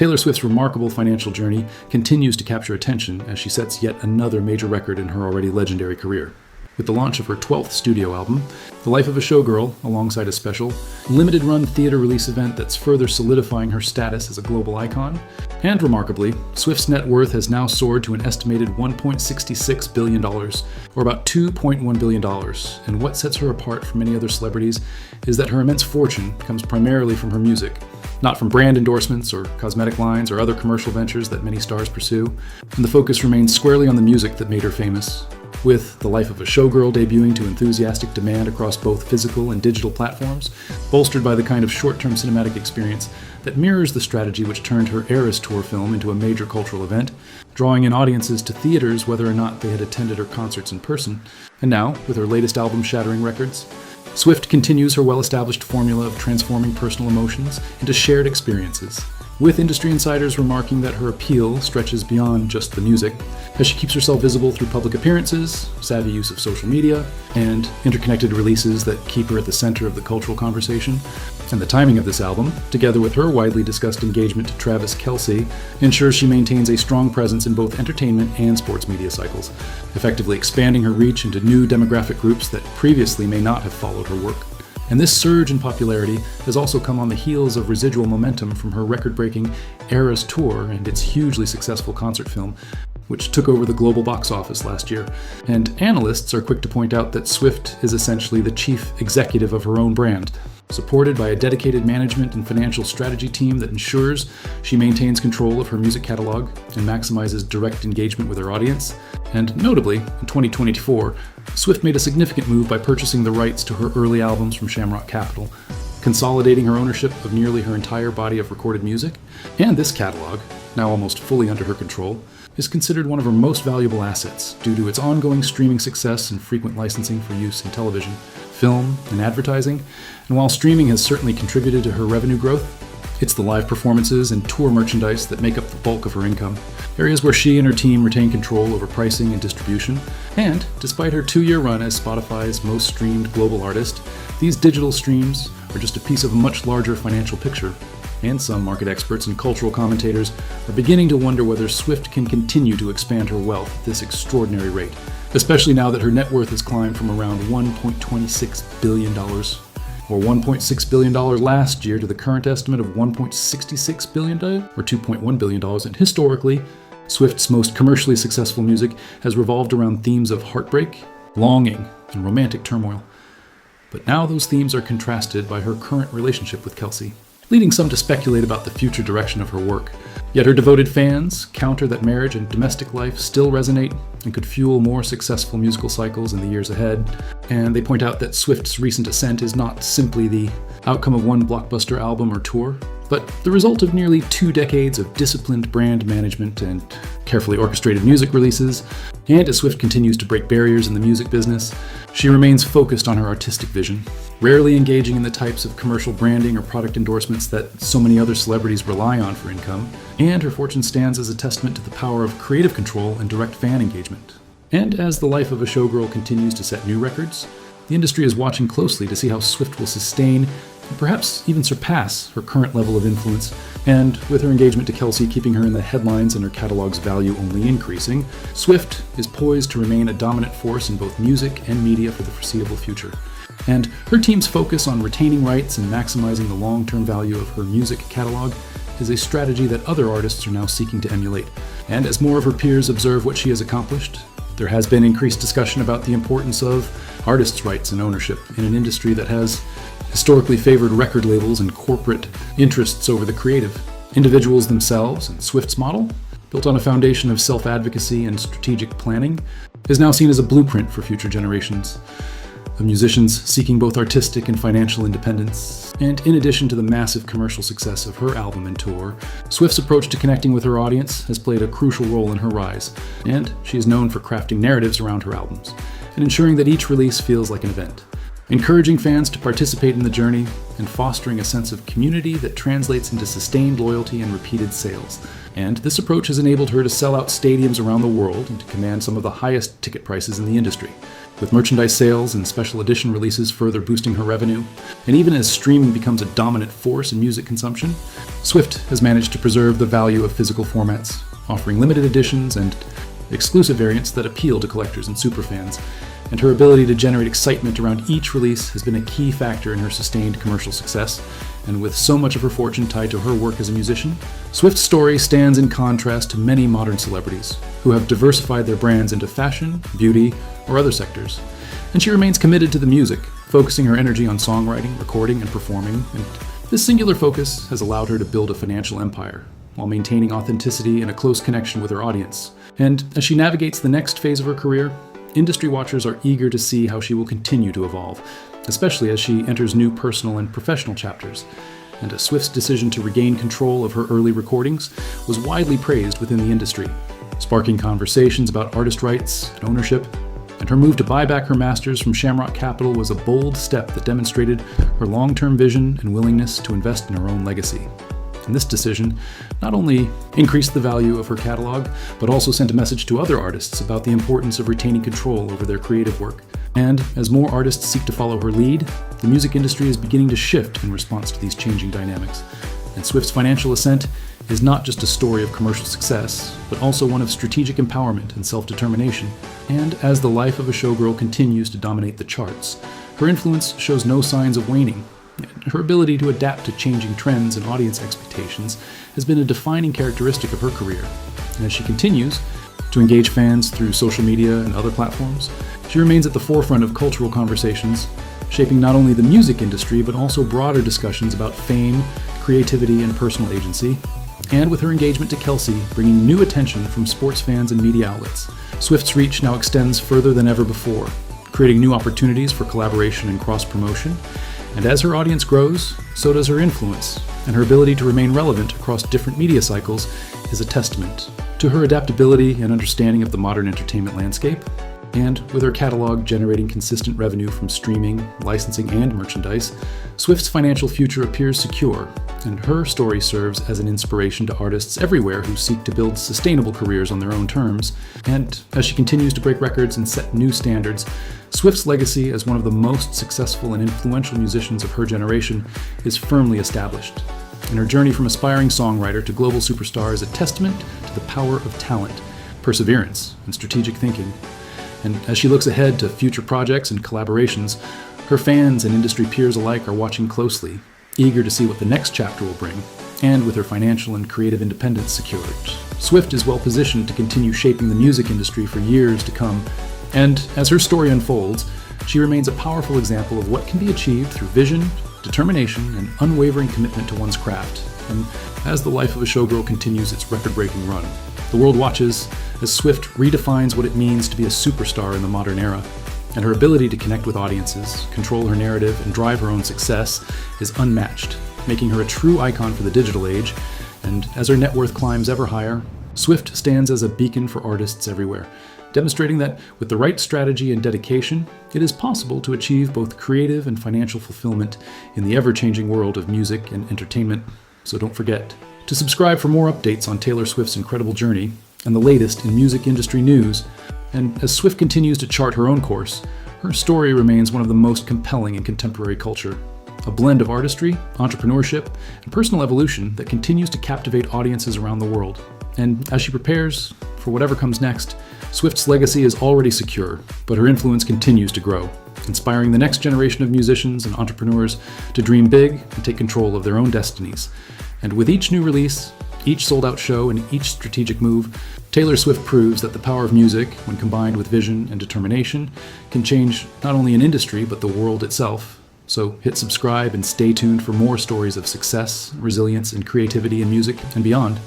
Taylor Swift's remarkable financial journey continues to capture attention as she sets yet another major record in her already legendary career. With the launch of her 12th studio album, The Life of a Showgirl, alongside a special, limited-run theater release event that's further solidifying her status as a global icon. And remarkably, Swift's net worth has now soared to an estimated $1.66 billion, or about $2.1 billion. And what sets her apart from many other celebrities is that her immense fortune comes primarily from her music, not from brand endorsements or cosmetic lines or other commercial ventures that many stars pursue. And the focus remains squarely on the music that made her famous. With The Life of a Showgirl debuting to enthusiastic demand across both physical and digital platforms, bolstered by the kind of short-term cinematic experience that mirrors the strategy which turned her Eras Tour film into a major cultural event, drawing in audiences to theaters whether or not they had attended her concerts in person. And now, with her latest album shattering records, Swift continues her well-established formula of transforming personal emotions into shared experiences, with industry insiders remarking that her appeal stretches beyond just the music, as she keeps herself visible through public appearances, savvy use of social media, and interconnected releases that keep her at the center of the cultural conversation. And the timing of this album, together with her widely discussed engagement to Travis Kelce, ensures she maintains a strong presence in both entertainment and sports media cycles, effectively expanding her reach into new demographic groups that previously may not have followed her work. And this surge in popularity has also come on the heels of residual momentum from her record-breaking Eras Tour and its hugely successful concert film, which took over the global box office last year. And analysts are quick to point out that Swift is essentially the chief executive of her own brand, supported by a dedicated management and financial strategy team that ensures she maintains control of her music catalog and maximizes direct engagement with her audience. And notably, in 2024, Swift made a significant move by purchasing the rights to her early albums from Shamrock Capital, consolidating her ownership of nearly her entire body of recorded music. And this catalog, now almost fully under her control, is considered one of her most valuable assets due to its ongoing streaming success and frequent licensing for use in television, film, and advertising. And while streaming has certainly contributed to her revenue growth, it's the live performances and tour merchandise that make up the bulk of her income, areas where she and her team retain control over pricing and distribution. And despite her 2-year run as Spotify's most streamed global artist, these digital streams are just a piece of a much larger financial picture. And some market experts and cultural commentators are beginning to wonder whether Swift can continue to expand her wealth at this extraordinary rate, especially now that her net worth has climbed from around $1.26 billion, or $1.6 billion last year, to the current estimate of $1.66 billion, or $2.1 billion. And historically, Swift's most commercially successful music has revolved around themes of heartbreak, longing, and romantic turmoil. But now those themes are contrasted by her current relationship with Kelce, leading some to speculate about the future direction of her work. Yet her devoted fans counter that marriage and domestic life still resonate and could fuel more successful musical cycles in the years ahead. And they point out that Swift's recent ascent is not simply the outcome of one blockbuster album or tour, but the result of nearly 2 decades of disciplined brand management and carefully orchestrated music releases. And as Swift continues to break barriers in the music business, she remains focused on her artistic vision, rarely engaging in the types of commercial branding or product endorsements that so many other celebrities rely on for income. And her fortune stands as a testament to the power of creative control and direct fan engagement. And as The Life of a Showgirl continues to set new records, the industry is watching closely to see how Swift will sustain and perhaps even surpass her current level of influence. And with her engagement to Kelce keeping her in the headlines and her catalog's value only increasing, Swift is poised to remain a dominant force in both music and media for the foreseeable future. And her team's focus on retaining rights and maximizing the long-term value of her music catalog is a strategy that other artists are now seeking to emulate. And as more of her peers observe what she has accomplished, there has been increased discussion about the importance of artists' rights and ownership in an industry that has historically favored record labels and corporate interests over the creative. Individuals themselves, and Swift's model, built on a foundation of self-advocacy and strategic planning, is now seen as a blueprint for future generations of musicians seeking both artistic and financial independence. And in addition to the massive commercial success of her album and tour, Swift's approach to connecting with her audience has played a crucial role in her rise, and she is known for crafting narratives around her albums and ensuring that each release feels like an event, encouraging fans to participate in the journey and fostering a sense of community that translates into sustained loyalty and repeated sales. And this approach has enabled her to sell out stadiums around the world and to command some of the highest ticket prices in the industry. with merchandise sales and special edition releases further boosting her revenue. And even as streaming becomes a dominant force in music consumption, Swift has managed to preserve the value of physical formats, offering limited editions and exclusive variants that appeal to collectors and superfans. And her ability to generate excitement around each release has been a key factor in her sustained commercial success. And with so much of her fortune tied to her work as a musician, Swift's story stands in contrast to many modern celebrities who have diversified their brands into fashion, beauty, or other sectors. And she remains committed to the music, focusing her energy on songwriting, recording, and performing. And this singular focus has allowed her to build a financial empire while maintaining authenticity and a close connection with her audience. And as she navigates the next phase of her career, industry watchers are eager to see how she will continue to evolve, especially as she enters new personal and professional chapters. And Swift's decision to regain control of her early recordings was widely praised within the industry, sparking conversations about artist rights and ownership. And her move to buy back her masters from Shamrock Capital was a bold step that demonstrated her long-term vision and willingness to invest in her own legacy. And this decision not only increased the value of her catalog, but also sent a message to other artists about the importance of retaining control over their creative work. And as more artists seek to follow her lead, the music industry is beginning to shift in response to these changing dynamics. And Swift's financial ascent is not just a story of commercial success, but also one of strategic empowerment and self-determination. And as the life of a showgirl continues to dominate the charts, her influence shows no signs of waning. Her ability to adapt to changing trends and audience expectations has been a defining characteristic of her career. And as she continues to engage fans through social media and other platforms, she remains at the forefront of cultural conversations, shaping not only the music industry, but also broader discussions about fame, creativity, and personal agency. And with her engagement to Kelce bringing new attention from sports fans and media outlets, Swift's reach now extends further than ever before, creating new opportunities for collaboration and cross-promotion. And as her audience grows, so does her influence, and her ability to remain relevant across different media cycles is a testament to her adaptability and understanding of the modern entertainment landscape. And with her catalog generating consistent revenue from streaming, licensing, and merchandise, Swift's financial future appears secure, and her story serves as an inspiration to artists everywhere who seek to build sustainable careers on their own terms. And as she continues to break records and set new standards, Swift's legacy as one of the most successful and influential musicians of her generation is firmly established. And her journey from aspiring songwriter to global superstar is a testament to the power of talent, perseverance, and strategic thinking. And as she looks ahead to future projects and collaborations, her fans and industry peers alike are watching closely, eager to see what the next chapter will bring. And with her financial and creative independence secured, Swift is well positioned to continue shaping the music industry for years to come. And as her story unfolds, she remains a powerful example of what can be achieved through vision, determination, and unwavering commitment to one's craft. And as the life of a showgirl continues its record-breaking run, the world watches as Swift redefines what it means to be a superstar in the modern era. And her ability to connect with audiences, control her narrative, and drive her own success is unmatched, making her a true icon for the digital age. And as her net worth climbs ever higher, Swift stands as a beacon for artists everywhere, demonstrating that with the right strategy and dedication, it is possible to achieve both creative and financial fulfillment in the ever-changing world of music and entertainment. So don't forget to subscribe for more updates on Taylor Swift's incredible journey and the latest in music industry news. And as Swift continues to chart her own course, her story remains one of the most compelling in contemporary culture. A blend of artistry, entrepreneurship, and personal evolution that continues to captivate audiences around the world. And as she prepares for whatever comes next, Swift's legacy is already secure, but her influence continues to grow, inspiring the next generation of musicians and entrepreneurs to dream big and take control of their own destinies. And with each new release, each sold-out show, and each strategic move, Taylor Swift proves that the power of music, when combined with vision and determination, can change not only an industry, but the world itself. So hit subscribe and stay tuned for more stories of success, resilience, and creativity in music and beyond.